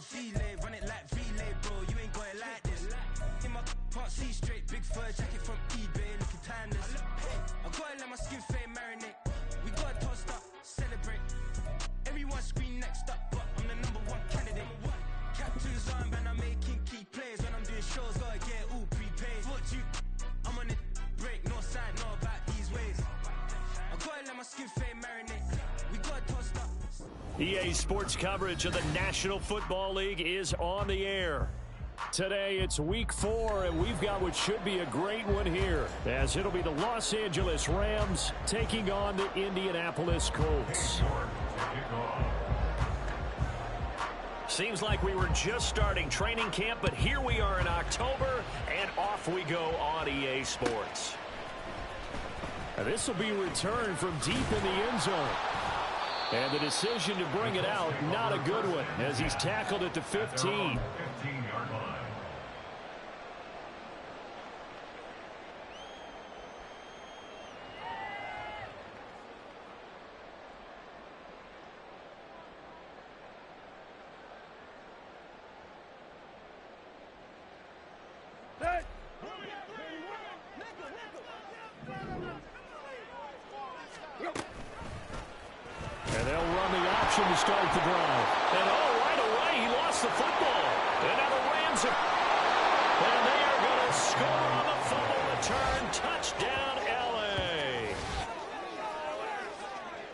Filet, run it like relay, bro. You ain't got it like this. In my can't see straight, big fur jacket from eBay, looking timeless. I gotta let my skin fade marinate. We got tossed up, celebrate. Everyone scream next up, but I'm the #1 candidate. Captain's armband, I'm making key plays. When I'm doing shows, gotta get all prepaid. What you? I'm on it break, no sign, no about these ways. I gotta let my skin fade marinate. We got tossed up. EA Sports coverage of the National Football League is on the air. Today it's week 4, and we've got what should be a great one here, as it'll be the Los Angeles Rams taking on the Indianapolis Colts. Seems like we were just starting training camp, but here we are in October, and off we go on EA Sports. This will be returned from deep in the end zone. And the decision to bring it out, not a good one, as he's tackled at the 15. And they'll run the option to start the drive. And right away, he lost the football. And now the Rams are... And they are going to score on the fumble return. Touchdown, L.A.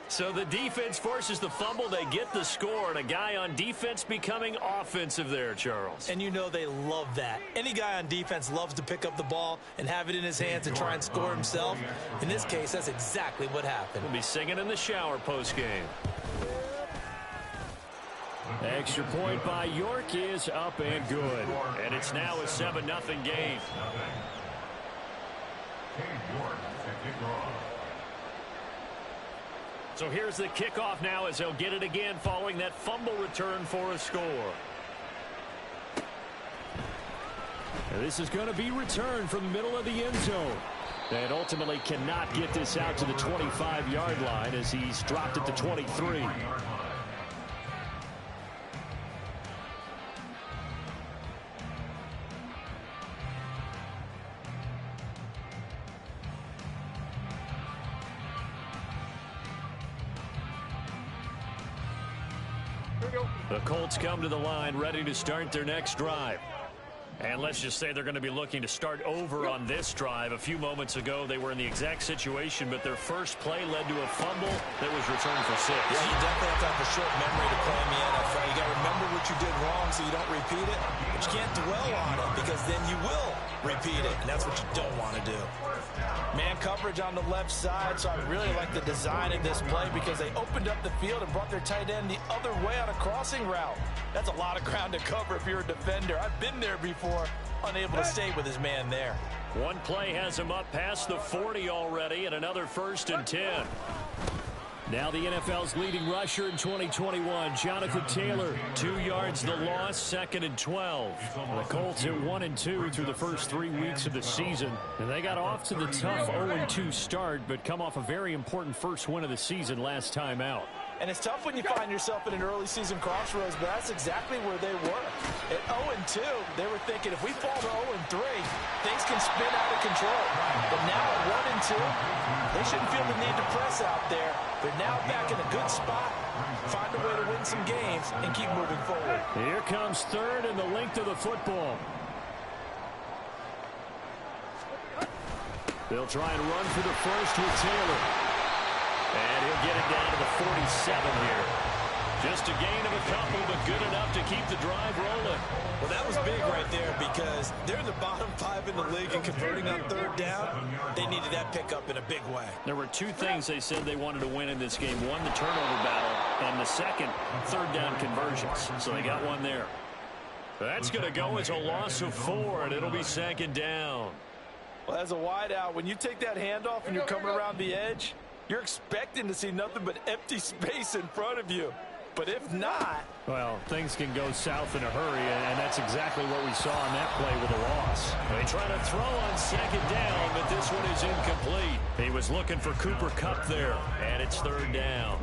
So the defense forces the fumble. They get the score. And a guy on defense becoming offensive there, Charles. And you know they love that. Any guy on defense loves to pick up the ball and have it in his hands and try and score himself. In this case, that's exactly what happened. We'll be singing in the shower postgame. Extra point by York is up and good. And it's now a 7-0 game. So here's the kickoff now as they'll get it again following that fumble return for a score. And this is going to be returned from the middle of the end zone. And ultimately cannot get this out to the 25-yard line as he's dropped at the 23. The Colts come to the line ready to start their next drive. And let's just say they're going to be looking to start over on this drive. A few moments ago, they were in the exact situation, but their first play led to a fumble that was returned for 6. Yeah, you definitely have to have a short memory to play in the NFL. You got to remember what you did wrong so you don't repeat it. But you can't dwell on it because then you will repeat it, and that's what you don't want to do. Man coverage on the left side, so I really like the design of this play because they opened up the field and brought their tight end the other way on a crossing route. That's a lot of ground to cover if you're a defender. I've been there before, unable to stay with his man there. One play has him up past the 40 already, and another 1st and 10. Now the NFL's leading rusher in 2021, Jonathan Taylor. 2 yards the loss, 2nd and 12. The Colts at 1-2 through the first 3 weeks of the season. And they got off to the tough 0-2 start, but come off a very important first win of the season last time out. And it's tough when you find yourself in an early season crossroads, but that's exactly where they were. At 0-2, they were thinking if we fall to 0-3, things can spin out of control. But now at 1-2, they shouldn't feel the need to press out there. They're now back in a good spot. Find a way to win some games and keep moving forward. Here comes 3rd and the length of the football. They'll try and run for the first with Taylor. And he'll get it down to the 47 here. Just a gain of a couple, but good enough to keep the drive rolling. Well, that was big right there because they're in the bottom 5 in the league and converting on 3rd down. They needed that pickup in a big way. There were 2 things they said they wanted to win in this game. One, the turnover battle, and the second, 3rd down conversions. So they got one there. That's going to go as a loss of 4, and it'll be 2nd down. Well, as a wideout, when you take that handoff and you're coming around the edge, you're expecting to see nothing but empty space in front of you. But if not... Well, things can go south in a hurry, and that's exactly what we saw on that play with a loss. They try to throw on 2nd down, but this one is incomplete. He was looking for Cooper Kupp there, and it's 3rd down.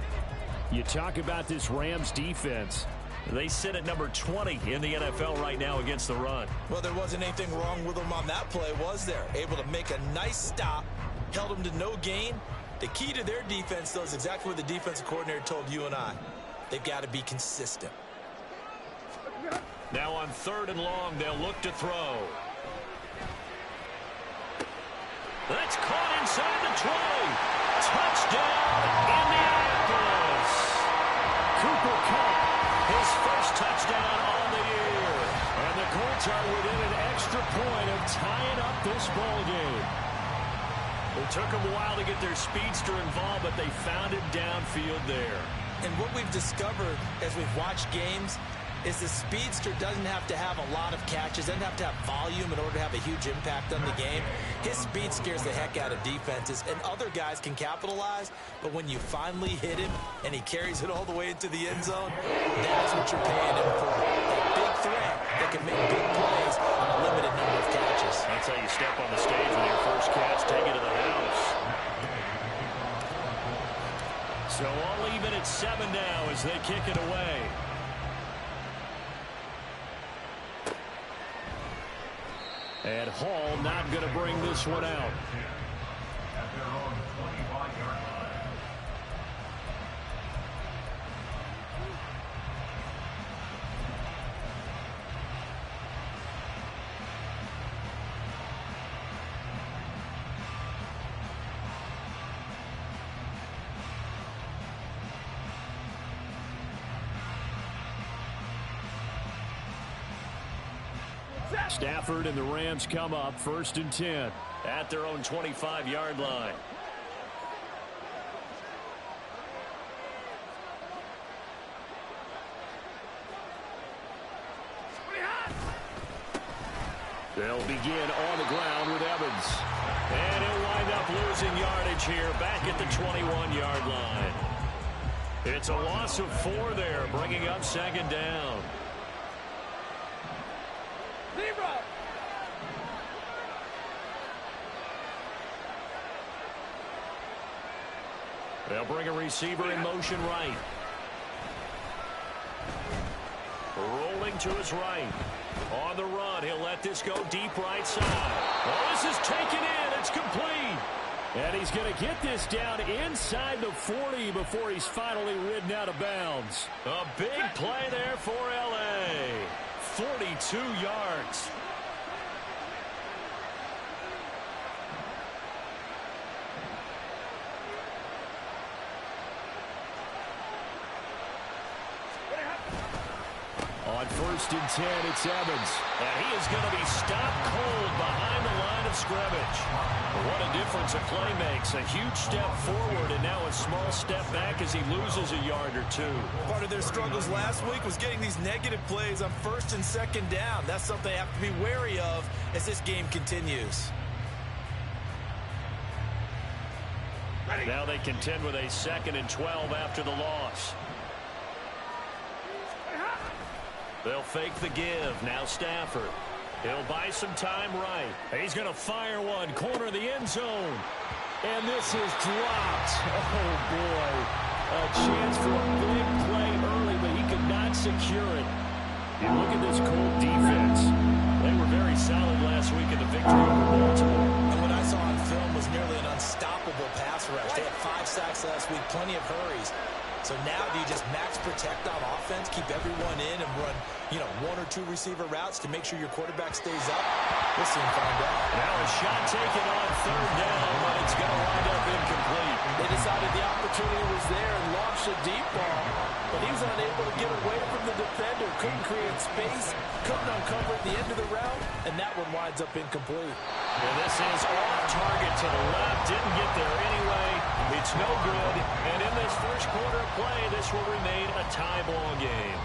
You talk about this Rams defense. They sit at number 20 in the NFL right now against the run. Well, there wasn't anything wrong with them on that play, was there? Able to make a nice stop, held them to no gain. The key to their defense, though, is exactly what the defensive coordinator told you and I. They've got to be consistent. Now on 3rd and long, they'll look to throw. That's caught inside the 20. Touchdown, Indianapolis. Cooper Kupp, his first touchdown on the year. And the Colts are within an extra point of tying up this ball game. It took them a while to get their speedster involved, but they found him downfield there. And what we've discovered as we've watched games is the speedster doesn't have to have a lot of catches, doesn't have to have volume in order to have a huge impact on the game. His speed scares the heck out of defenses, and other guys can capitalize, but when you finally hit him and he carries it all the way into the end zone, that's what you're paying him for. That big threat that can make big plays on a limited number of catches. That's how you step on the stage with your first catch, take it to the house. So all even at 7 now as they kick it away. And Hall not going to bring this one out. Stafford and the Rams come up 1st and 10 at their own 25-yard line. They'll begin on the ground with Evans. And he'll wind up losing yardage here back at the 21-yard line. It's a loss of 4 there, bringing up 2nd down. They'll bring a receiver in motion right. Rolling to his right. On the run, he'll let this go deep right side. Oh, this is taken in. It's complete. And he's going to get this down inside the 40 before he's finally ridden out of bounds. A big play there for L.A. 42 yards. On 1st and 10, it's Evans. And he is going to be stopped cold behind the line of scrimmage. What a difference a play makes. A huge step forward and now a small step back as he loses a yard or 2. Part of their struggles last week was getting these negative plays on 1st and 2nd down. That's something they have to be wary of as this game continues. Now they contend with a 2nd and 12 after the loss. They'll fake the give. Now Stafford. He'll buy some time right. He's going to fire one. Corner of the end zone. And this is dropped. Oh, boy. A chance for a big play early, but he could not secure it. And look at this Colt defense. They were very solid last week in the victory over Baltimore. And what I saw on film was nearly an unstoppable pass rush. They had 5 sacks last week, plenty of hurries. So now do you just max protect on offense, keep everyone in and run, 1 or 2 receiver routes to make sure your quarterback stays up? We'll soon find out. Now a shot taken on 3rd down, but it's going to wind up incomplete. They decided the opportunity was there and launched a deep ball, but he was unable to get away from the defender, couldn't create space, couldn't uncover at the end of the route, and that one winds up incomplete. And this is off target to the left, didn't get there anyway. It's no good, and in this first quarter of play, this will remain a tie ball game.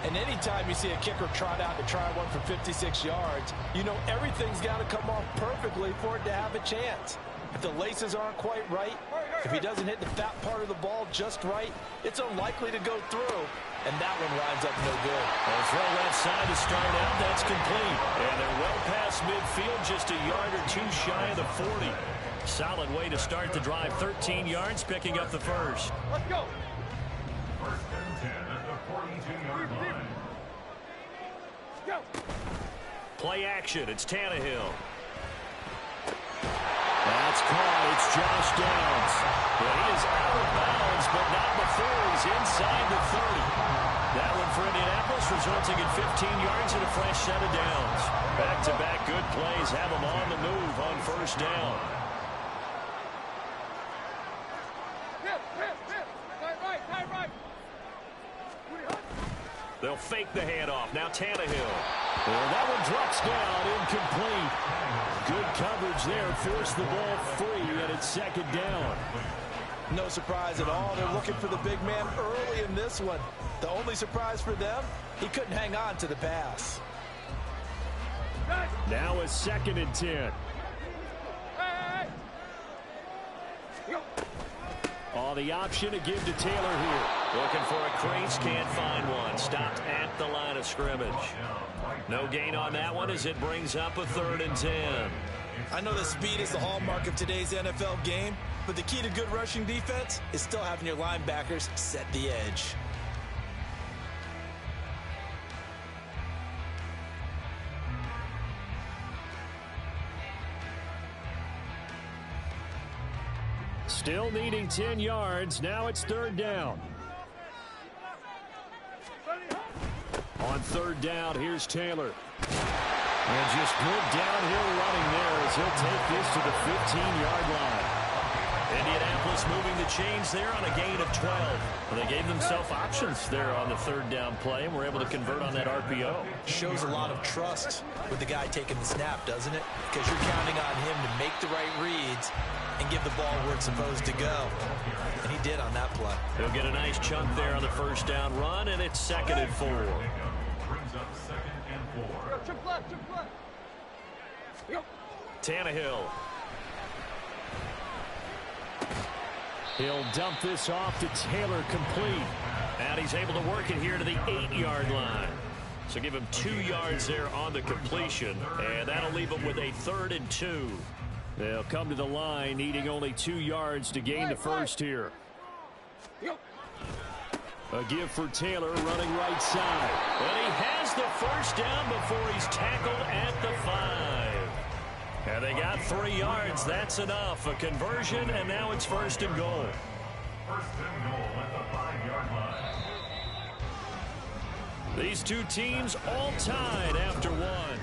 And anytime you see a kicker trot out to try one for 56 yards, you know everything's got to come off perfectly for it to have a chance. If the laces aren't quite right, if he doesn't hit the fat part of the ball just right, it's unlikely to go through, and that one winds up no good. They'll throw that side to start out. That's complete. And they're well past midfield, just a yard or 2 shy of the 40. Solid way to start the drive. 13 yards, picking up the first. Let's go. First and 10 at the 42-yard line. Play action. It's Tannehill. That's caught. It's Josh Downs. Well, he is out of bounds, but not before he's inside the 30. That one for Indianapolis, resulting in 15 yards and a fresh set of downs. Back-to-back good plays have them on the move on first down. They'll fake the handoff. Now Tannehill. Well, that one drops down, incomplete. Good coverage there. Forced the ball free, and it's second down. No surprise at all. They're looking for the big man early in this one. The only surprise for them, he couldn't hang on to the pass. Now a second and 10. Oh, the option to give to Taylor here. Looking for a crease, can't find one. Stopped at the line of scrimmage. No gain on that one as it brings up a 3rd and 10. I know that speed is the hallmark of today's NFL game, but the key to good rushing defense is still having your linebackers set the edge. Still needing 10 yards. Now it's 3rd down. On 3rd down, here's Taylor. And just good downhill running there as he'll take this to the 15-yard line. Indianapolis moving the chains there on a gain of 12. Well, they gave themselves options there on the 3rd down play and were able to convert on that RPO. Shows a lot of trust with the guy taking the snap, doesn't it? Because you're counting on him to make the right reads and give the ball where it's supposed to go. And he did on that play. He'll get a nice chunk there on the 1st down run, and it's 2nd and 4. Brings up 2nd and 4. Tannehill. He'll dump this off to Taylor, complete. And he's able to work it here to the 8-yard line. So give him 2 yards there on the completion, and that'll leave him with a 3rd and 2. They'll come to the line, needing only 2 yards to gain the first here. A give for Taylor, running right side. And he has the 1st down before he's tackled at the 5. And they got 3 yards. That's enough. A conversion, and now it's 1st and goal. 1st and goal at the 5-yard line. These two teams all tied after one.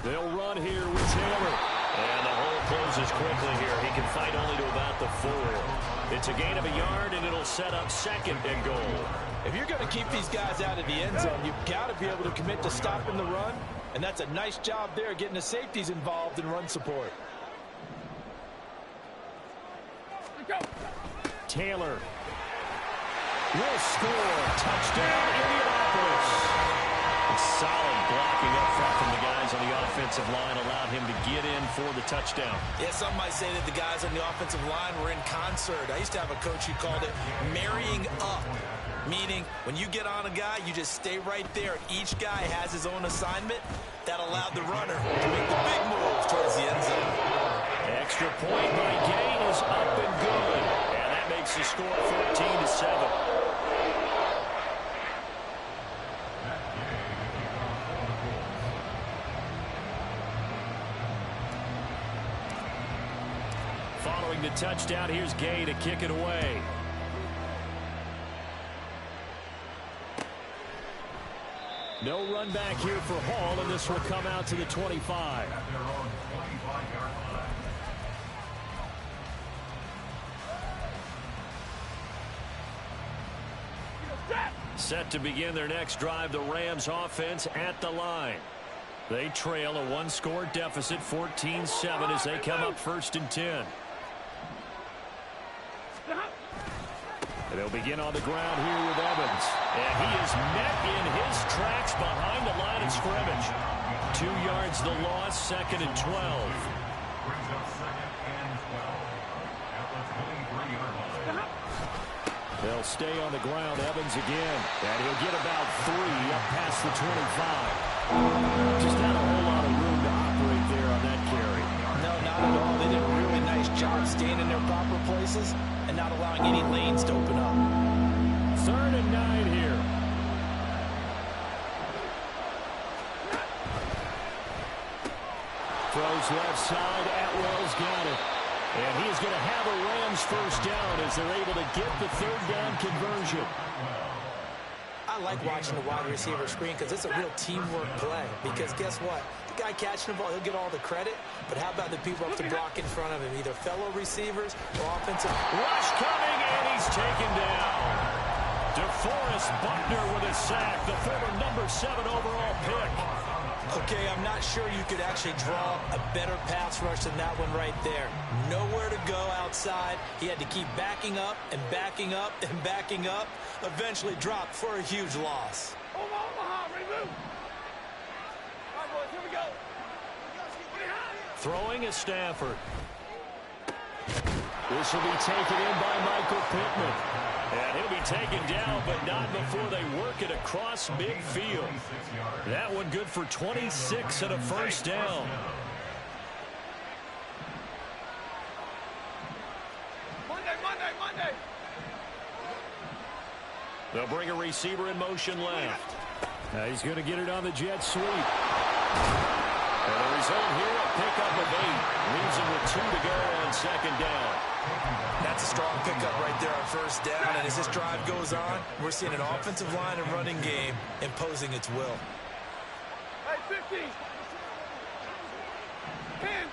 They'll run here with Taylor. And the hole closes quickly here. He can fight only to about the 4. It's a gain of a yard, and it'll set up 2nd and goal. If you're going to keep these guys out of the end zone, you've got to be able to commit to stopping the run. And that's a nice job there, getting the safeties involved in run support. Taylor will score. Touchdown, Indianapolis. Solid blocking up front from the guys on the offensive line allowed him to get in for the touchdown. Yeah, some might say that the guys on the offensive line were in concert. I used to have a coach who called it marrying up, meaning when you get on a guy, you just stay right there. Each guy has his own assignment. That allowed the runner to make the big moves towards the end zone. Extra point by Gay is up and good. And that makes the score 14-7. Following the touchdown, here's Gay to kick it away. No run back here for Hall, and this will come out to the 25. Set to begin their next drive, the Rams offense at the line. They trail a 1-score deficit, 14-7, as they come up 1st and 10. And they'll begin on the ground here with Evans. And he is met in his tracks behind the line of scrimmage. 2 yards the loss, 2nd and 12. Brings up 2nd and 12. At the 23-yard line. They'll stay on the ground. Evans again. And he'll get about 3 up past the 25. Just not a whole lot of room to operate there on that carry. No, not at all. They did a really nice job staying in their proper places and not allowing any lanes to open up. 3rd and 9 here. Throws left side. Atwell's got it. And he's going to have a Rams first down as they're able to get the 3rd down conversion. I like watching the wide receiver screen because it's a real teamwork play. Because guess what? The guy catching the ball, he'll get all the credit. But how about the people up the block in front of him? Either fellow receivers or offensive. Rush coming, and he's taken down. DeForest Buckner with a sack, the former number 7 overall pick. Okay, I'm not sure you could actually draw a better pass rush than that one right there. Nowhere to go outside. He had to keep backing up and backing up and backing up. Eventually dropped for a huge loss. Omaha, remove. All right, boys, here we go. Throwing is Stafford. This will be taken in by Michael Pittman. And he'll be taken down, but not before they work it across midfield. That one good for 26 and a first down. Monday. They'll bring a receiver in motion left. Now he's going to get it on the jet sweep. And the result here, a pickup of 8. Leaves him with 2 to go on 2nd down. That's a strong pickup right there on first down. And as this drive goes on, we're seeing an offensive line and running game imposing its will. Hey, 50. 10.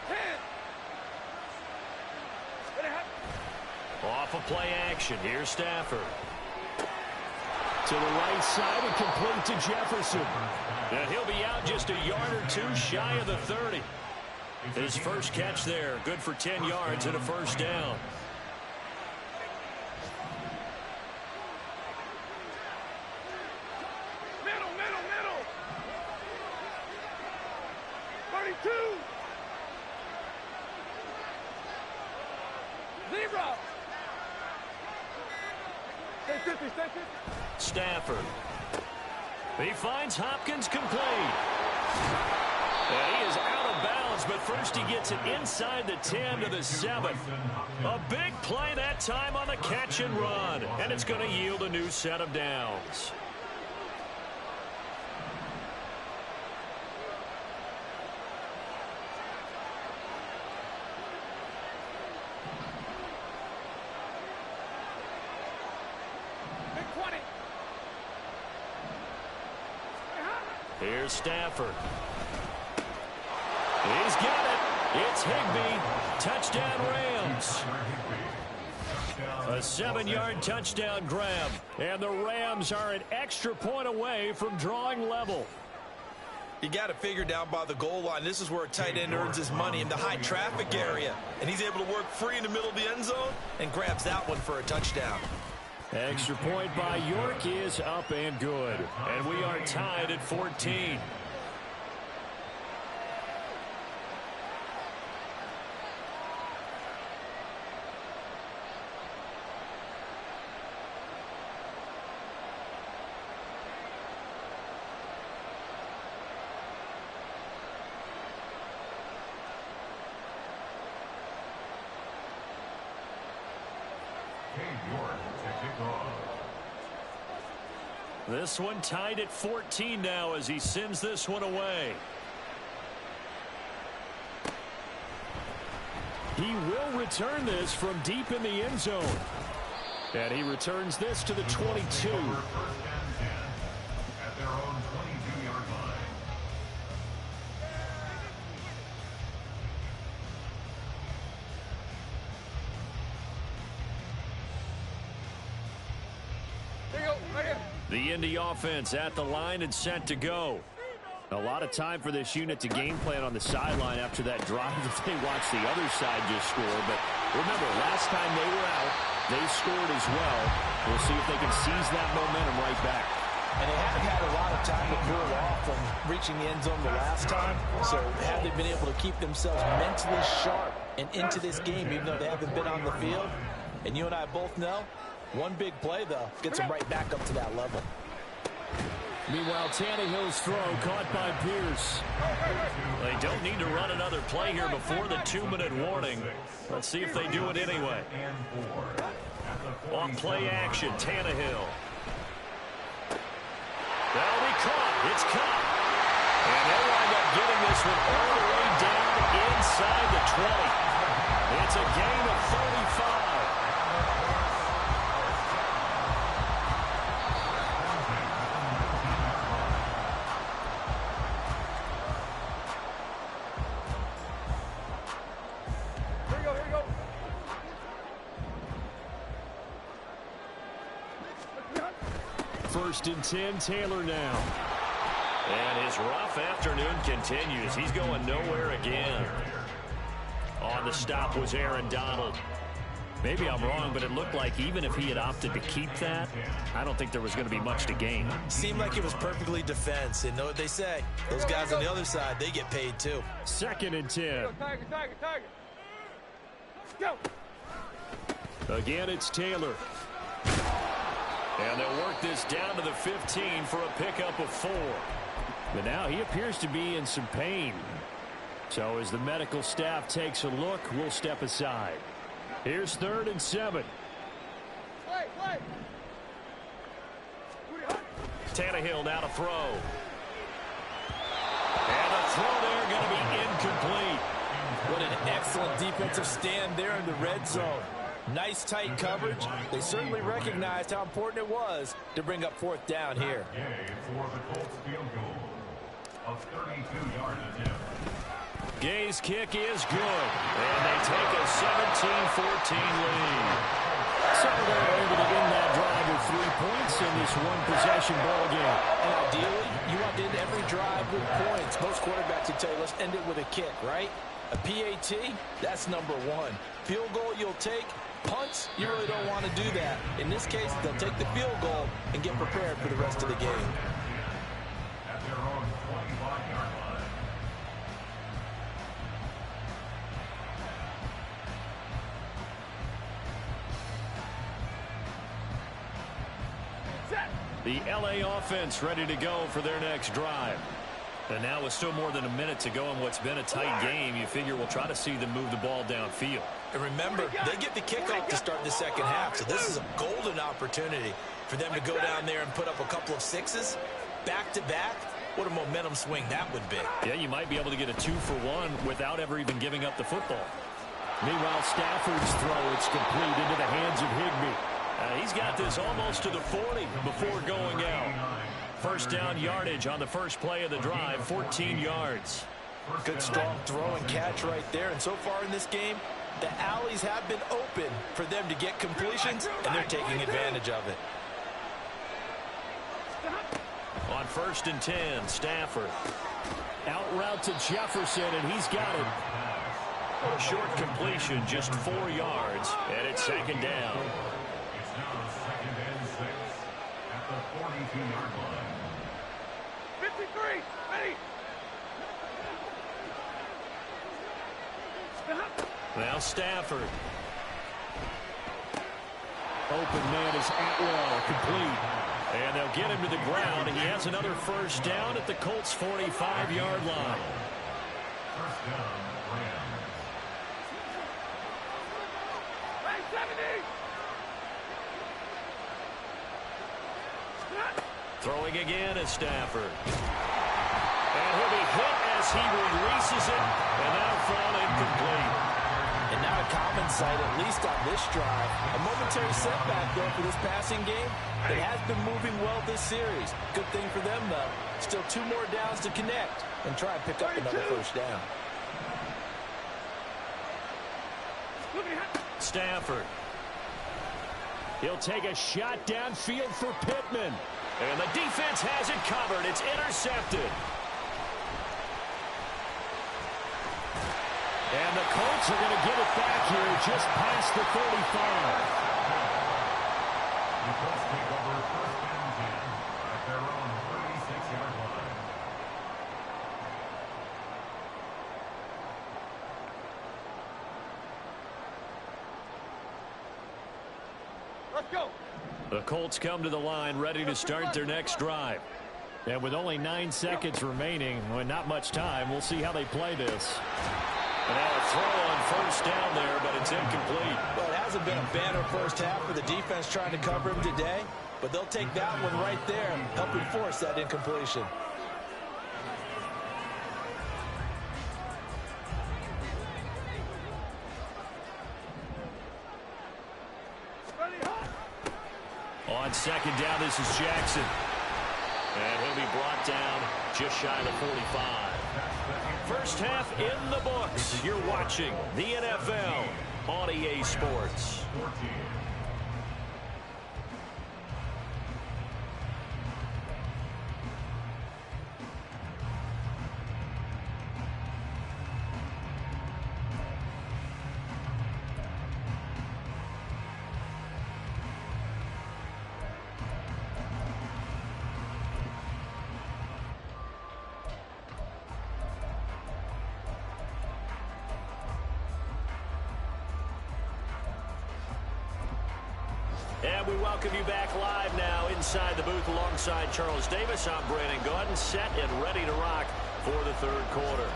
Off of play action. Here's Stafford. To the right side and complete to Jefferson. And he'll be out just a yard or 2 shy of the 30. His first catch there, good for 10 yards and a first down. Middle. 32. 0. Stay 50. Stafford. He finds Hopkins complete. And he is out of bounds, but first he gets it inside the 10 to the 7. A big play that time on the catch and run. And it's going to yield a new set of downs. Here's Stafford. He's got it. It's Higbee. Touchdown Rams. A 7-yard touchdown grab. And the Rams are an extra point away from drawing level. You got to figure down by the goal line. This is where a tight end earns his money in the high traffic area. And he's able to work free in the middle of the end zone and grabs that one for a touchdown. Extra point by York is up and good. And we are tied at 14. This one tied at 14 now as he sends this one away. He will return this from deep in the end zone. And he returns this to the 22. First and 10 at their own 22-yard line. The Indy offense at the line and set to go. A lot of time for this unit to game plan on the sideline after that drive that they watched the other side just score. But remember, last time they were out, they scored as well. We'll see if they can seize that momentum right back. And they haven't had a lot of time to cool off from reaching the end zone the last time. So have they been able to keep themselves mentally sharp and into this game, even though they haven't been on the field? And you and I both know, one big play, though, gets them right back up to that level. Meanwhile, Tannehill's throw caught by Pierce. They don't need to run another play here before the 2-minute warning. Let's see if they do it anyway. On play action, Tannehill. That'll be caught. It's caught. And they'll wind up getting this one all the way down inside the 20. It's a gain of 35. First and 10, Taylor now. And his rough afternoon continues. He's going nowhere again. On the stop was Aaron Donald. Maybe I'm wrong, but it looked like even if he had opted to keep that, I don't think there was going to be much to gain. Seemed like it was perfectly defense. And know what they say? Those guys on the other side, they get paid too. Second and 10. Tiger. Go. Again, it's Taylor. And they'll work this down to the 15 for a pickup of 4. But now he appears to be in some pain. So as the medical staff takes a look, we'll step aside. Here's 3rd and 7. Play. Tannehill now to throw. And the throw there going to be incomplete. What an excellent defensive stand there in the red zone. Nice tight coverage. They certainly recognized how important it was to bring up 4th down here. For the Colts field goal of 32 yards attempt. Gay's kick is good. And they take a 17-14 lead. So they're able to end that drive with 3 points in this one-possession ball game. And ideally, you want to end every drive with points. Most quarterbacks would tell you, let's end it with a kick, right? A PAT, that's number 1. Field goal you'll take. Punts, you really don't want to do that. In this case, they'll take the field goal and get prepared for the rest of the game. At their own 25-yard line. The LA offense ready to go for their next drive. And now with still more than a minute to go in what's been a tight game, you figure we'll try to see them move the ball downfield. And remember, they get the kickoff to start the second half, so this is a golden opportunity for them to go down there and put up a couple of 6s back-to-back. What a momentum swing that would be. Yeah, you might be able to get a 2-for-1 without ever even giving up the football. Meanwhile, Stafford's throw, it's complete into the hands of Higbee. He's got this almost to the 40 before going out. First down yardage on the first play of the drive, 14 yards. Good strong throw and catch right there. And so far in this game, the alleys have been open for them to get completions, and they're taking advantage of it. On 1st and 10, Stafford. Out route to Jefferson, and he's got it. Short completion, just 4 yards, and it's 2nd down. It's now 2nd and 6 at the 42-yard line. 53. Ready. Now Stafford. Open man is Atwell, complete. And they'll get him to the ground, and he has another first down at the Colts' 45-yard line. First down, Rams. 70. Throwing again is Stafford. And he'll be hit as he releases it, and that'll fall incomplete. And not a common sight, at least on this drive. A momentary setback, though, for this passing game. It has been moving well this series. Good thing for them, though. Still 2 more downs to connect and try and pick up another first down. Stafford. He'll take a shot downfield for Pittman. And the defense has it covered. It's intercepted. And the Colts are going to get it back here just past the 35. The Colts take over 1st and 10 at their own 36-yard line. Let's go. The Colts come to the line ready to start their next drive. And with only 9 seconds remaining, well, not much time, we'll see how they play this. And now a throw on first down there, but it's incomplete. Well, it hasn't been a banner first half for the defense trying to cover him today, but they'll take that one right there, helping force that incompletion. On second down, this is Jackson. And he'll be brought down just shy of the 45. First half in the books. You're watching the NFL on EA Sports. And we welcome you back live now inside the booth alongside Charles Davis. I'm Brandon Gaudin, set and ready to rock for the third quarter.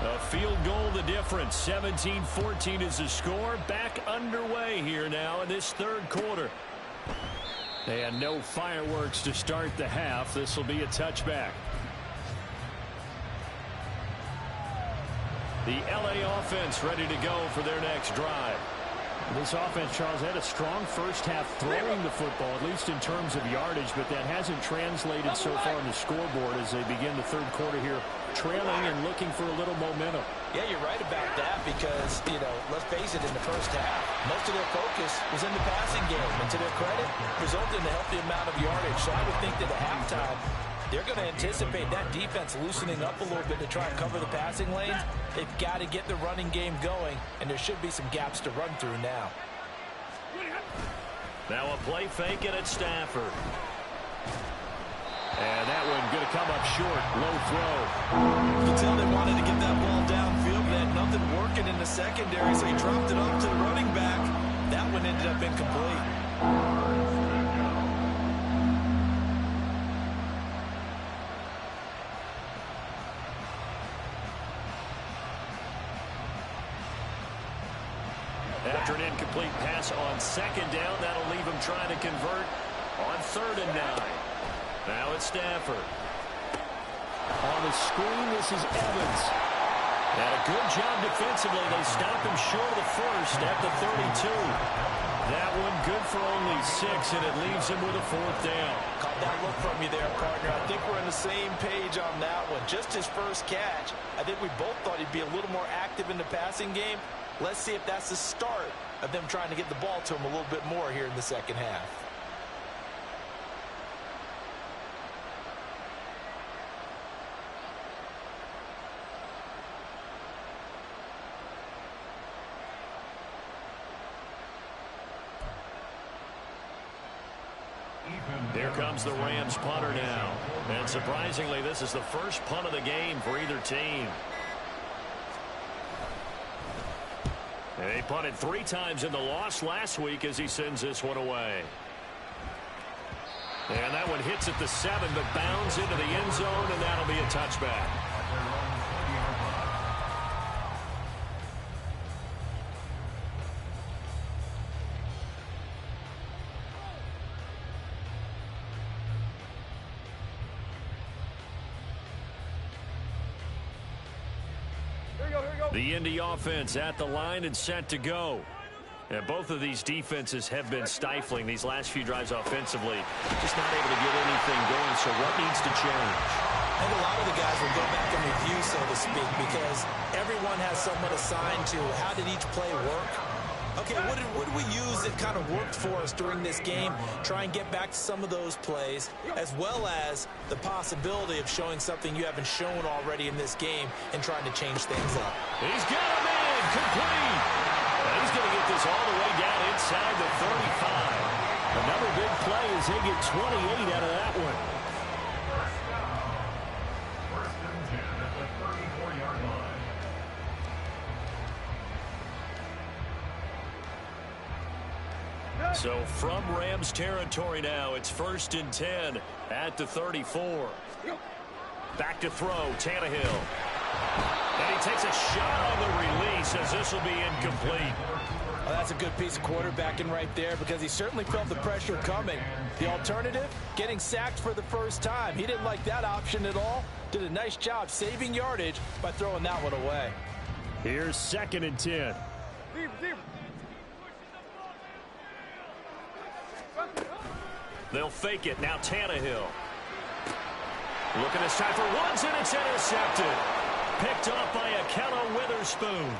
A field goal the difference. 17-14 is the score. Back underway here now in this third quarter. And no fireworks to start the half. This will be a touchback. The LA offense ready to go for their next drive. This offense, Charles, had a strong first half throwing the football, at least in terms of yardage, but that hasn't translated so far on the scoreboard as they begin the third quarter here, trailing and looking for a little momentum. Yeah, you're right about that because, let's face it, in the first half, most of their focus was in the passing game. And to their credit, resulted in a healthy amount of yardage. So I would think that at halftime, they're going to anticipate that defense loosening up a little bit to try and cover the passing lanes. They've got to get the running game going, and there should be some gaps to run through now. Now a play fake it at Stafford. And that one going to come up short. Low throw. You can tell they wanted to get that ball downfield, but they had nothing working in the secondary, so he dropped it off to the running back. That one ended up incomplete. After an incomplete pass on second down, that'll leave him trying to convert on 3rd and 9. Now it's Stafford. On the screen, this is Evans. And a good job defensively. They stop him short of the first at the 32. That one good for only 6, and it leaves him with a 4th down. Caught that look from you there, partner. I think we're on the same page on that one. Just his first catch. I think we both thought he'd be a little more active in the passing game. Let's see if that's the start of them trying to get the ball to him a little bit more here in the second half. Here comes the Rams punter now. And surprisingly, this is the first punt of the game for either team. They punted 3 times in the loss last week as he sends this one away. And that one hits at the 7, but bounds into the end zone, and that'll be a touchback. The Indy offense at the line and set to go. And both of these defenses have been stifling these last few drives offensively. Just not able to get anything going, so what needs to change? I think a lot of the guys will go back and review, so to speak, because everyone has someone assigned to how did each play work. Okay, what did we use that kind of worked for us during this game? Try and get back to some of those plays, as well as the possibility of showing something you haven't shown already in this game and trying to change things up. He's got him in, complete. And he's going to get this all the way down inside the 35. Another big play as they get 28 out of that one. First and 10 at the 34-yard line. So from Rams territory now, it's 1st and 10 at the 34. Back to throw, Tannehill. And he takes a shot on the release as this will be incomplete. Well, that's a good piece of quarterbacking right there because he certainly felt the pressure coming. The alternative, getting sacked for the first time. He didn't like that option at all. Did a nice job saving yardage by throwing that one away. Here's 2nd and 10. They'll fake it. Now Tannehill. Looking this time for Woods, and it's intercepted. Picked off by Ahkello Witherspoon.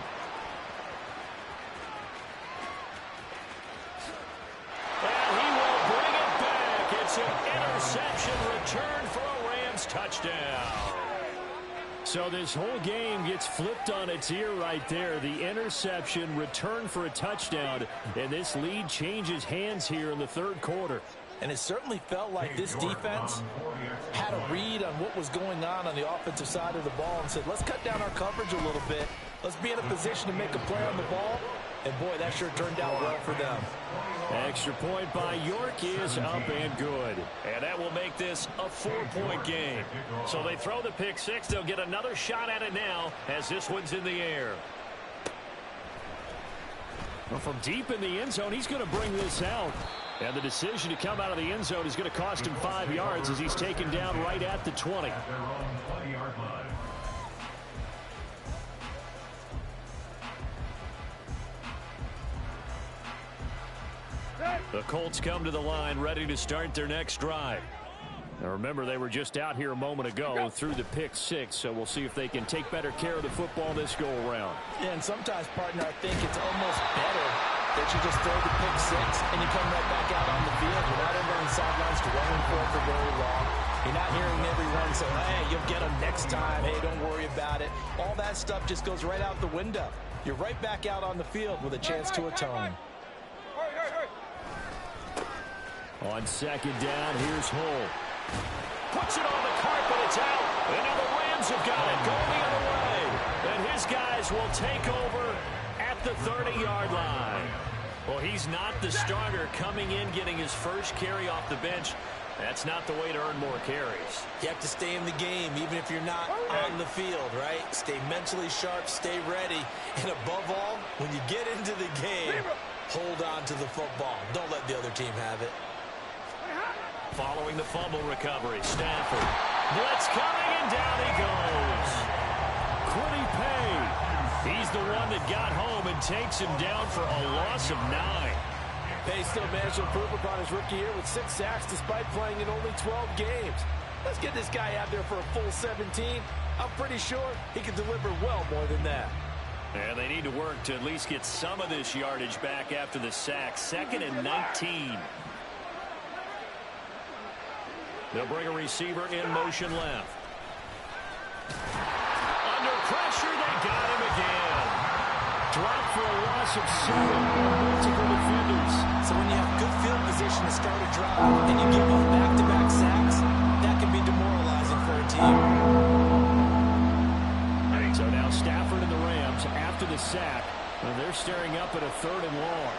And he will bring it back. It's an interception return for a Rams touchdown. So this whole game gets flipped on its ear right there. The interception, return for a touchdown, and this lead changes hands here in the 3rd quarter. And it certainly felt like this defense had a read on what was going on the offensive side of the ball and said, let's cut down our coverage a little bit. Let's be in a position to make a play on the ball. And, boy, that sure turned out well for them. Extra point by York is up and good. And that will make this a 4-point game. So they throw the pick six. They'll get another shot at it now as this one's in the air. Well, from deep in the end zone, he's going to bring this out. And the decision to come out of the end zone is going to cost him 5 yards as he's taken down right at the 20. The Colts come to the line ready to start their next drive. Now remember, they were just out here a moment ago through the pick six, so we'll see if they can take better care of the football this go-around. Yeah, and sometimes, partner, I think it's almost better that you just throw the pick six and you come right back out on the field. You're not over on the sidelines dwelling for it for very long. You're not hearing everyone say, hey, you'll get them next time. Hey, don't worry about it. All that stuff just goes right out the window. You're right back out on the field with a chance to atone. On 2nd down, here's Hull. Puts it on the carpet, it's out. And now the Rams have got it going the other way. And his guys will take over at the 30-yard line. Well, he's not the starter coming in, getting his first carry off the bench. That's not the way to earn more carries. You have to stay in the game, even if you're not on the field, right? Stay mentally sharp, stay ready. And above all, when you get into the game, hold on to the football. Don't let the other team have it. Following the fumble recovery, Stafford. Blitz coming, and down he goes. Quiddy Pay. He's the one that got home and takes him down for a loss of 9. Pay still managed to improve upon his rookie year with 6 sacks despite playing in only 12 games. Let's get this guy out there for a full 17. I'm pretty sure he can deliver well more than that. And they need to work to at least get some of this yardage back after the sack. 2nd and 19. They'll bring a receiver in motion left. Under pressure, they got him again. Dropped for a loss of 7. Multiple defenders. So when you have good field position to start a drive and you give up back-to-back sacks, that can be demoralizing for a team. So now Stafford and the Rams, after the sack, they're staring up at a 3rd and long.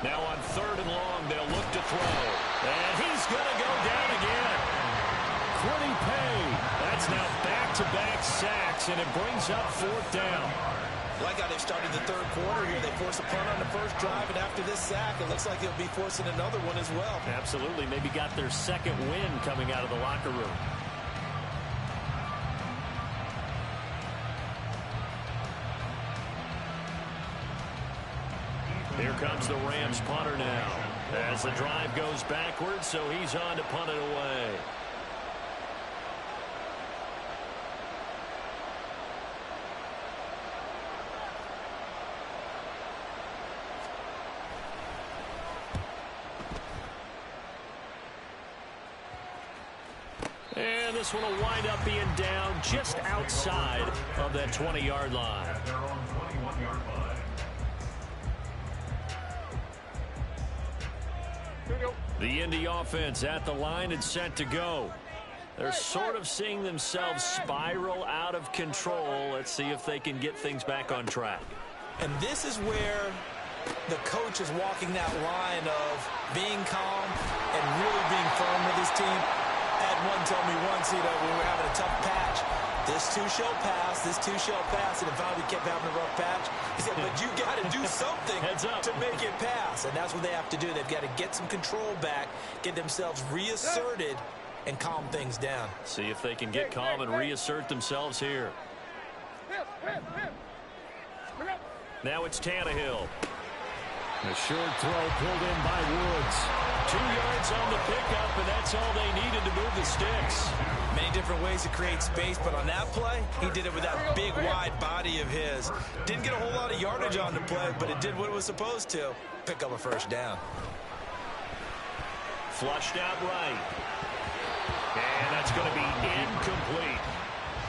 Now on 3rd and long, they'll look to throw. And he's going to go down again. Quiddy Pay. That's now back-to-back sacks, and it brings up 4th down. Like how they started the 3rd quarter here. They forced a punt on the first drive, and after this sack, it looks like they'll be forcing another one as well. Absolutely. Maybe got their 2nd win coming out of the locker room. Here comes the Rams punter now. As the drive goes backwards, so he's on to punt it away. And this one will wind up being down just outside of that 20-yard line. At their own 21-yard line. The Indy offense at the line and set to go. They're sort of seeing themselves spiral out of control. Let's see if they can get things back on track. And this is where the coach is walking that line of being calm and really being firm with his team. Ed one told me once, we were having a tough patch. This too shall pass, this too shall pass. And if we kept having a rough patch, he said, but you got to do something to make it pass. And that's what they have to do. They've got to get some control back, get themselves reasserted, and calm things down. See if they can get calm and reassert themselves here. Now it's Tannehill. A short throw pulled in by Woods. 2 yards on the pickup, and that's all they needed to move the sticks. Many different ways to create space, but on that play, he did it with that big, wide body of his. Didn't get a whole lot of yardage on the play, but it did what it was supposed to. Pick up a first down. Flushed out right. And that's going to be incomplete.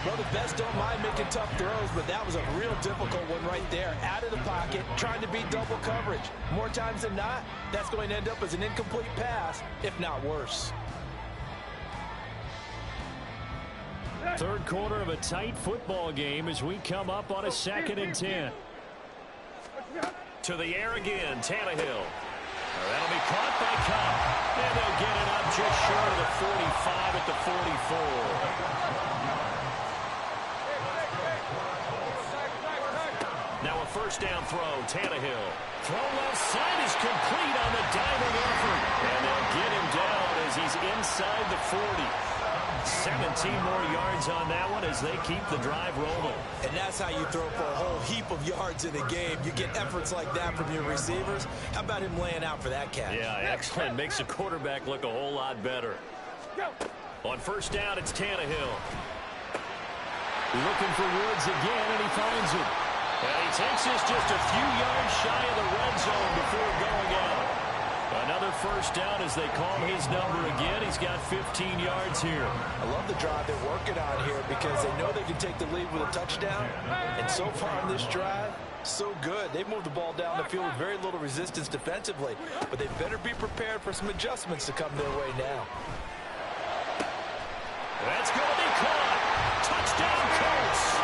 Well, the best don't mind making tough throws, but that was a real difficult one right there. Out of the pocket, trying to beat double coverage. More times than not, that's going to end up as an incomplete pass, if not worse. Third quarter of a tight football game as we come up on a 2nd and 10. To the air again, Tannehill. That'll be caught by Kupp. And they'll get it up just short of the 45 at the 44. Now a first down throw, Tannehill. Throw left side is complete on the diving effort. And they'll get him down as he's inside the 40. 17 more yards on that one as they keep the drive rolling. And that's how you throw for a whole heap of yards in a game. You get efforts like that from your receivers. How about him laying out for that catch? Yeah, excellent. Makes the quarterback look a whole lot better. On first down, it's Tannehill. Looking for Woods again, and he finds it. And he takes this just a few yards shy of the red zone before going out. Another first down as they call his number again. He's got 15 yards here. I love the drive they're working on here because they know they can take the lead with a touchdown. And so far on this drive, so good. They've moved the ball down the field with very little resistance defensively. But they better be prepared for some adjustments to come their way now. That's going to be caught. Touchdown, Colts.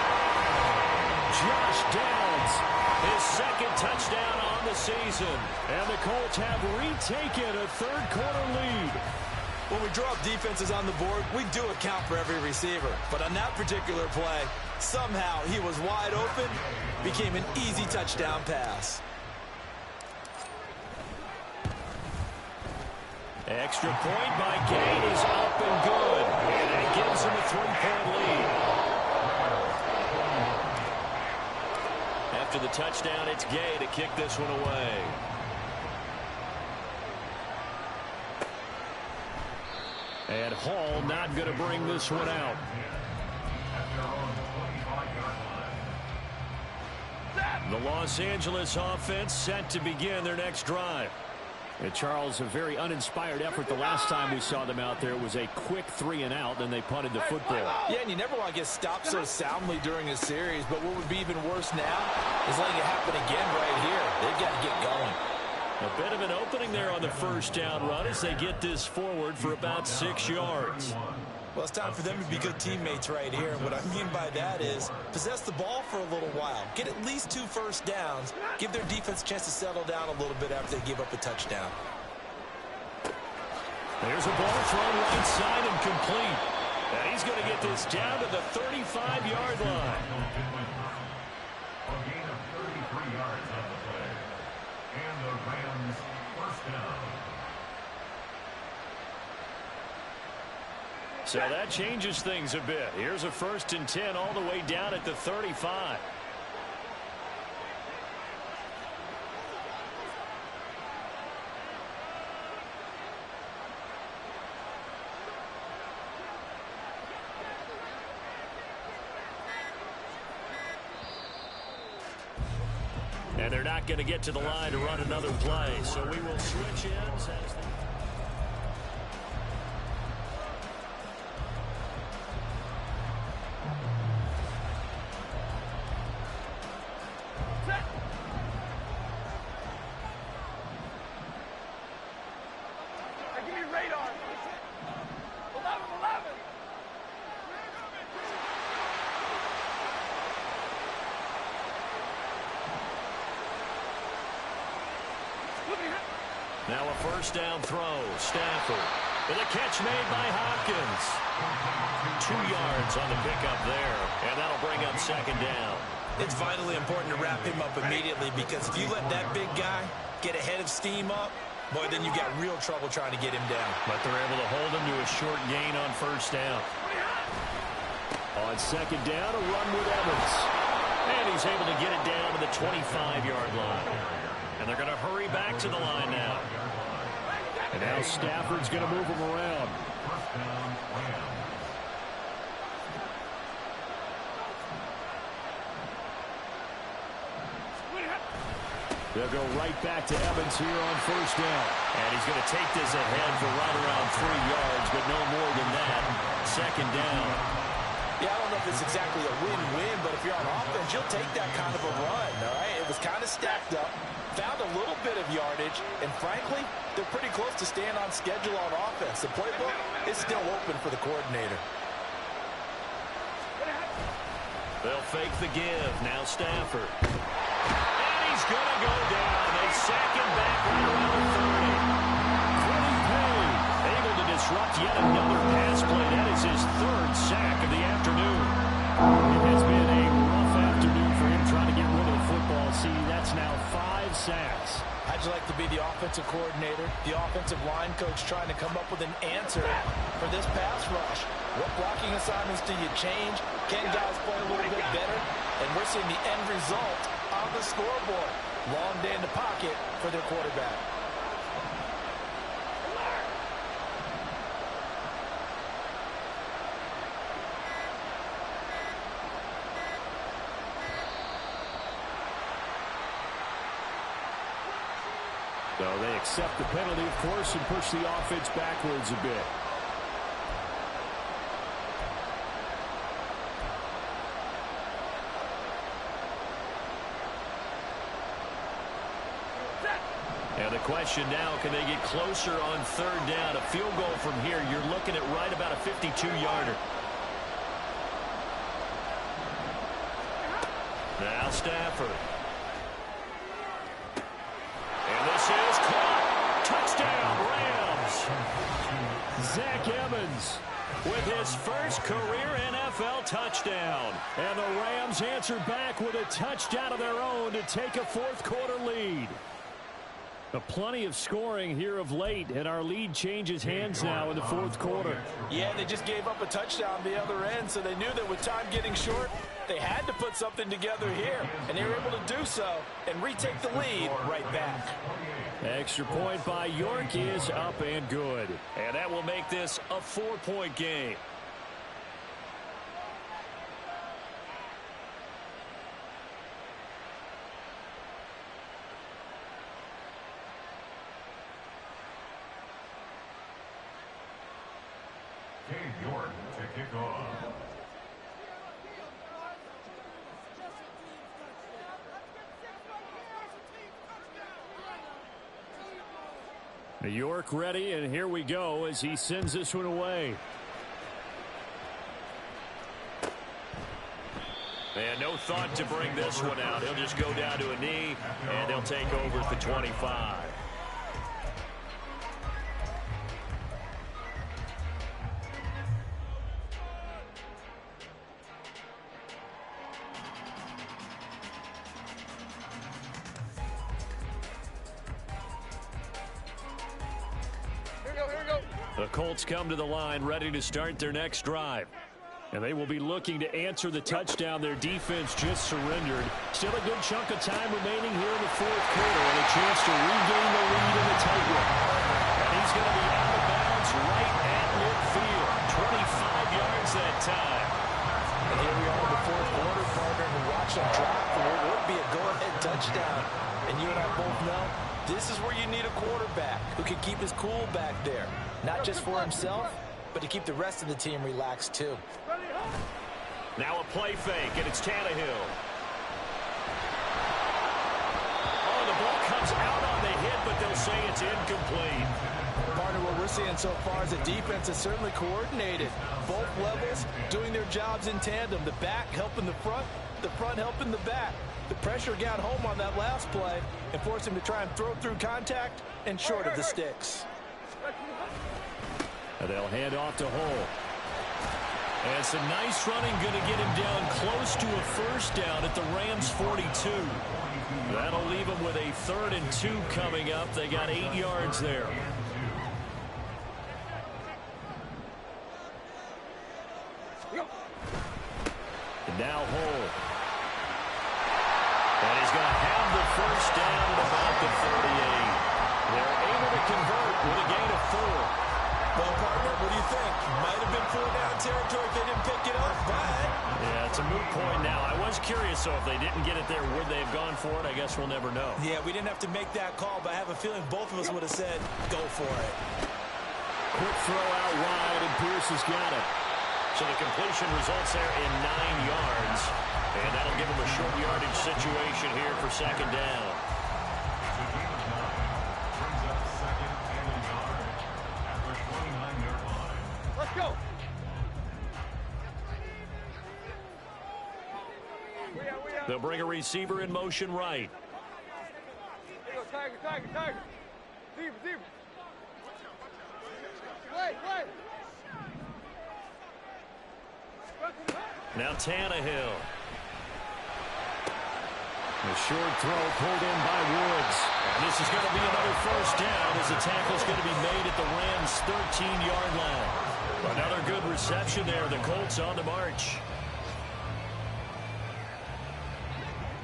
Josh Downs, his second touchdown on the season. And the Colts have retaken a third quarter lead. When we drop defenses on the board, we do account for every receiver. But on that particular play, somehow he was wide open, became an easy touchdown pass. Extra point by Gay is up and good. And that gives him a 3-point lead. After the touchdown, it's Gay to kick this one away. And Hall not going to bring this one out. The Los Angeles offense set to begin their next drive. And Charles, a very uninspired effort the last time we saw them out there. It was a quick 3-and-out, then they punted the football. Yeah, and you never want to get stopped so soundly during a series, but what would be even worse now is letting it happen again right here. They've got to get going. A bit of an opening there on the first down run as they get this forward for about 6 yards. Well, it's time for them to be good teammates right here. And what I mean by that is possess the ball for a little while. Get at least 2 first downs. Give their defense a chance to settle down a little bit after they give up a touchdown. There's a ball thrown right side and complete. And he's going to get this down to the 35-yard line. A gain of 33 yards on the play. And the Rams first down. So that changes things a bit. Here's a 1st and 10 all the way down at the 35. And they're not going to get to the line to run another play. So we will switch ends as they... radar. 11. Now a first down throw. Stafford with a catch made by Hopkins. 2 yards on the pickup there, and that'll bring up second down. It's vitally important to wrap him up immediately, because if you let that big guy get ahead of steam up, boy, then you got real trouble trying to get him down. But they're able to hold him to a short gain on first down. On second down, a run with Evans. And he's able to get it down to the 25-yard line. And they're going to hurry back to the line now. And now Stafford's going to move him around. They'll go right back to Evans here on first down. And he's going to take this ahead for right around 3 yards, but no more than that. Second down. Yeah, I don't know if it's exactly a win-win, but if you're on offense, you'll take that kind of a run, all right? It was kind of stacked up, found a little bit of yardage, and frankly, they're pretty close to staying on schedule on offense. The playbook is still open for the coordinator. They'll fake the give. Now Stafford. And he's going to go down. They sack him back right around 30. Quiddy Pay able to disrupt yet another pass play. That is his 3rd sack of the afternoon. It has been a rough afternoon for him trying to get rid of the football. See, that's now 5 sacks. How'd you like to be the offensive coordinator, the offensive line coach trying to come up with an answer for this pass rush? What blocking assignments do you change? Can guys play a little bit better? And we're seeing the end result on the scoreboard. Long day in the pocket for their quarterback. So they accept the penalty, of course, and push the offense backwards a bit. And the question now, can they get closer on 3rd down? A field goal from here, you're looking at right about a 52-yarder. Now Stafford. And this is caught. Touchdown, Rams. Zach Evans with his first career NFL touchdown. And the Rams answer back with a touchdown of their own to take a 4th quarter lead. Plenty of scoring here of late, and our lead changes hands now in the 4th quarter. Yeah, they just gave up a touchdown the other end, so they knew that with time getting short, they had to put something together here, and they were able to do so and retake the lead right back. Extra point by York is up and good. And that will make this a 4-point game. Cade York to kick off. York ready, and here we go as he sends this one away. And no thought to bring this one out. He'll just go down to a knee, and they'll take over at the 25. The Colts come to the line ready to start their next drive. And they will be looking to answer the touchdown their defense just surrendered. Still a good chunk of time remaining here in the 4th quarter and a chance to regain the lead in the tightrope. And he's going to be out of bounds right at midfield. 25 yards that time. And here we are in the 4th quarter, partner, and watch them drop for what would be a go-ahead touchdown. And you and I both know this is where you need a quarterback who can keep his cool back there. Not just for himself, but to keep the rest of the team relaxed too. Now a play fake, and it's Tannehill. Oh, the ball comes out on the hit, but they'll say it's incomplete. Partner, what we're seeing so far is the defense is certainly coordinated. Both levels doing their jobs in tandem. The back helping the front helping the back. The pressure got home on that last play and forced him to try and throw through contact and short of the sticks. And they'll hand off to Hull. And some nice running, going to get him down close to a first down at the Rams' 42. That'll leave them with a 3rd and 2 coming up. They got 8 yards there. And now Hull. And he's going to have the first down at about the 38. They're able to convert with a gain of 4. Well, partner, what do you think? Might have been 4-down territory if they didn't pick it up, but... Yeah, it's a moot point now. I was curious, so if they didn't get it there, would they have gone for it? I guess we'll never know. Yeah, we didn't have to make that call, but I have a feeling both of us would have said, go for it. Quick throw out wide, and Pierce has got it. So the completion results there in 9 yards. And that'll give them a short yardage situation here for 2nd down. Let's go. They'll bring a receiver in motion right. Here you go, Tiger, Tiger, Tiger. Zebra, zebra. Play. Now Tannehill. The short throw pulled in by Woods. And this is going to be another first down as the tackle's going to be made at the Rams' 13-yard line. Another good reception there. The Colts on the march.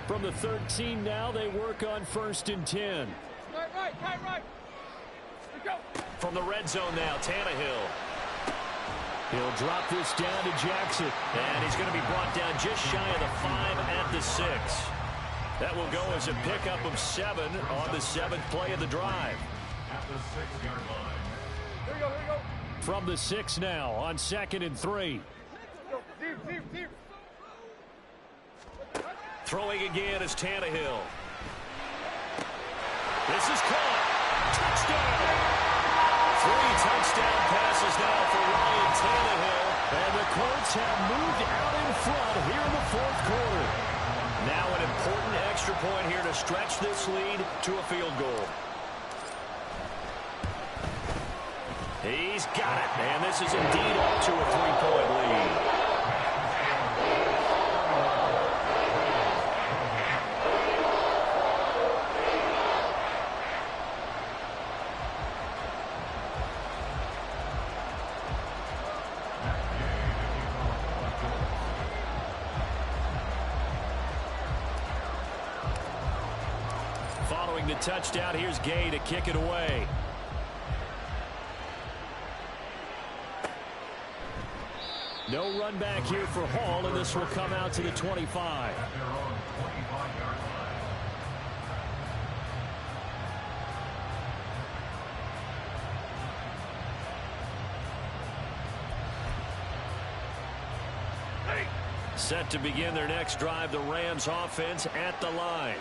From the 13 now, they work on 1st and 10. Right. Let's go. From the red zone now, Tannehill. He'll drop this down to Jackson. And he's going to be brought down just shy of the 5 at the 6. That will go as a pickup of 7 on the 7th play of the drive. At the 6-yard line. Here we go. From the 6 now on 2nd and 3. Zebra. Throwing again is Tannehill. This is caught. Touchdown! 3 touchdown passes now for Ryan Tannehill. And the Colts have moved out in front here in the 4th quarter. Now an important extra point here to stretch this lead to a field goal. He's got it. And this is indeed up to a 3-point lead. Following the touchdown, here's Gay to kick it away. No run back here for Hall, and this will come out to the 25. At their own 25-yard line. Set to begin their next drive, the Rams offense at the line.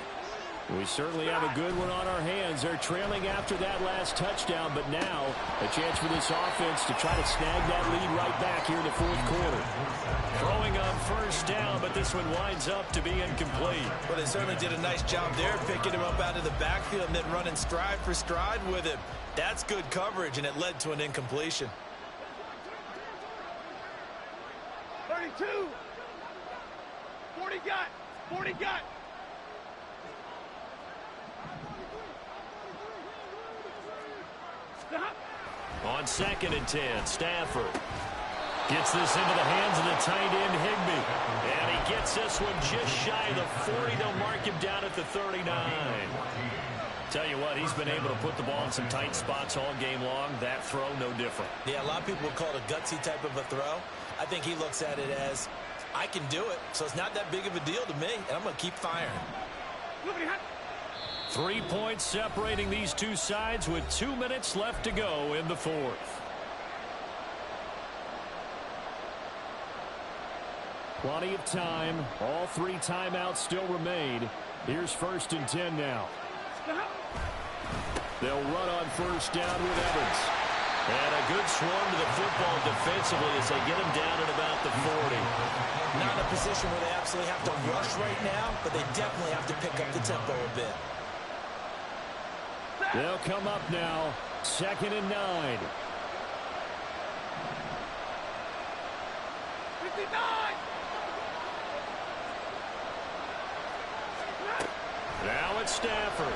We certainly have a good one on our hands. They're trailing after that last touchdown, but now a chance for this offense to try to snag that lead right back here in the 4th quarter. Throwing on 1st down, but this one winds up to be incomplete. Well, they certainly did a nice job there, picking him up out of the backfield and then running stride for stride with him. That's good coverage, and it led to an incompletion. 32. 40 got. On 2nd and 10, Stafford gets this into the hands of the tight end, Higbee. And he gets this one just shy of the 40. They'll mark him down at the 39. Tell you what, he's been able to put the ball in some tight spots all game long. That throw, no different. Yeah, a lot of people would call it a gutsy type of a throw. I think he looks at it as, I can do it, so it's not that big of a deal to me, and I'm going to keep firing. 3 points separating these two sides with 2 minutes left to go in the 4th. Plenty of time. All 3 timeouts still remain. Here's 1st and 10 now. They'll run on 1st down with Evans. And a good swarm to the football defensively as they get him down at about the 40. Not in a position where they absolutely have to rush right now, but they definitely have to pick up the tempo a bit. They'll come up now, 2nd and 9. 59! Now it's Stafford.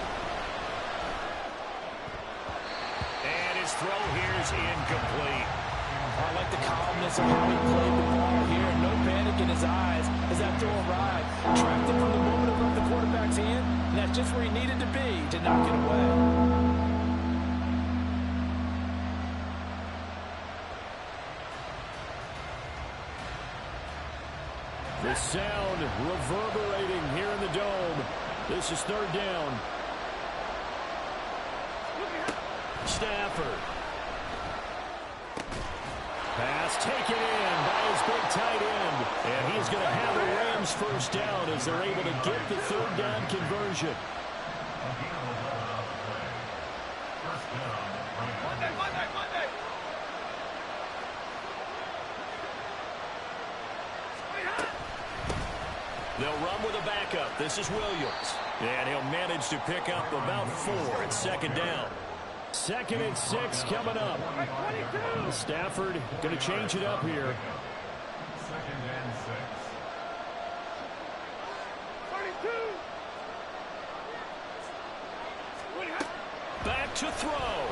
And his throw here is incomplete. I like the calmness of how he played the ball here. No panic in his eyes as that throw arrived. Tracked it from the moment it left the quarterback's hand, and that's just where he needed to be to knock it away. The sound reverberating here in the dome. This is 3rd down. Stafford. Pass taken in by his big tight end. And he's going to have the Rams first down as they're able to get the 3rd down conversion. Monday! They'll run with a backup. This is Williams. And he'll manage to pick up about 4 at 2nd down. 2nd and 6 coming up. Stafford going to change it up here. 2nd and 6. 32! Back to throw.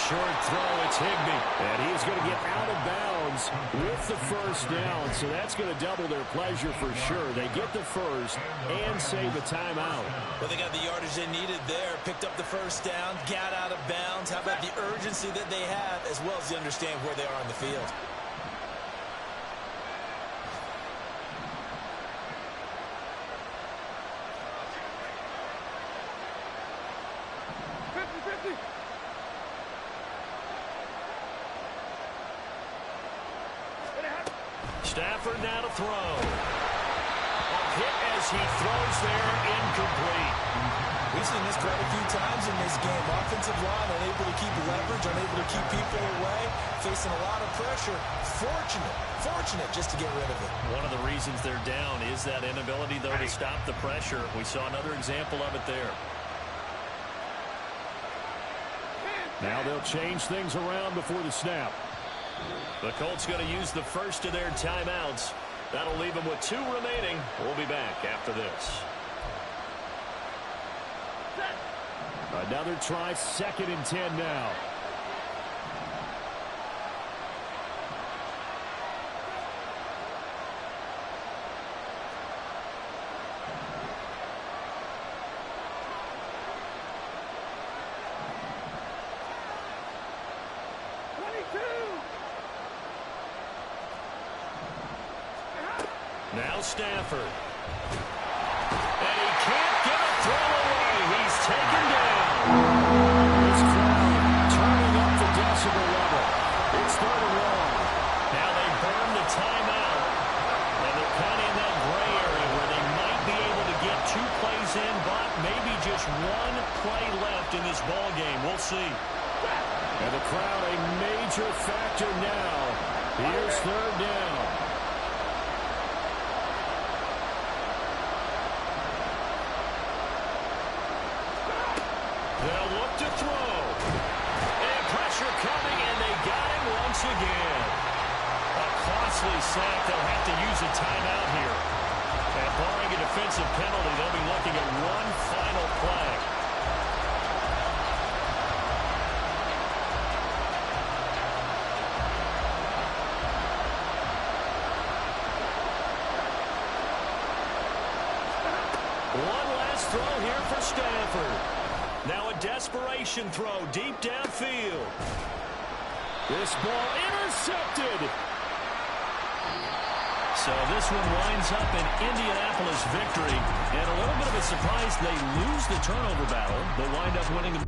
Short throw, it's Higbee. And he's going to get out of bounds with the first down. So that's going to double their pleasure for sure. They get the first and save a timeout. Well, they got the yardage they needed there. Picked up the first down, got out of bounds. How about the urgency that they have as well as they understand where they are on the field? Stafford now to throw. A hit as he throws there, incomplete. We've seen this quite a few times in this game. Offensive line unable to keep leverage, unable to keep people away, facing a lot of pressure. Fortunate just to get rid of it. One of the reasons they're down is that inability, though, to stop the pressure. We saw another example of it there. Now they'll change things around before the snap. The Colts going to use the first of their timeouts. That'll leave them with 2 remaining. We'll be back after this. Another try, 2nd and 10 now. Now Stafford. And he can't get a throw away. He's taken down. This crowd turning up the decibel level. It's 3rd and long. Now they burn the timeout. And they're kind of in that gray area where they might be able to get 2 plays in, but maybe just 1 play left in this ball game. We'll see. And the crowd a major factor now. Here's 3rd down. They'll look to throw. And pressure coming, and they got him once again. A costly sack. They'll have to use a timeout here. And barring a defensive penalty, they'll be looking at 1 final play. One last throw here for Stafford. Now a desperation throw deep downfield. This ball intercepted. So this one winds up an Indianapolis victory. And a little bit of a surprise, they lose the turnover battle. They'll wind up winning the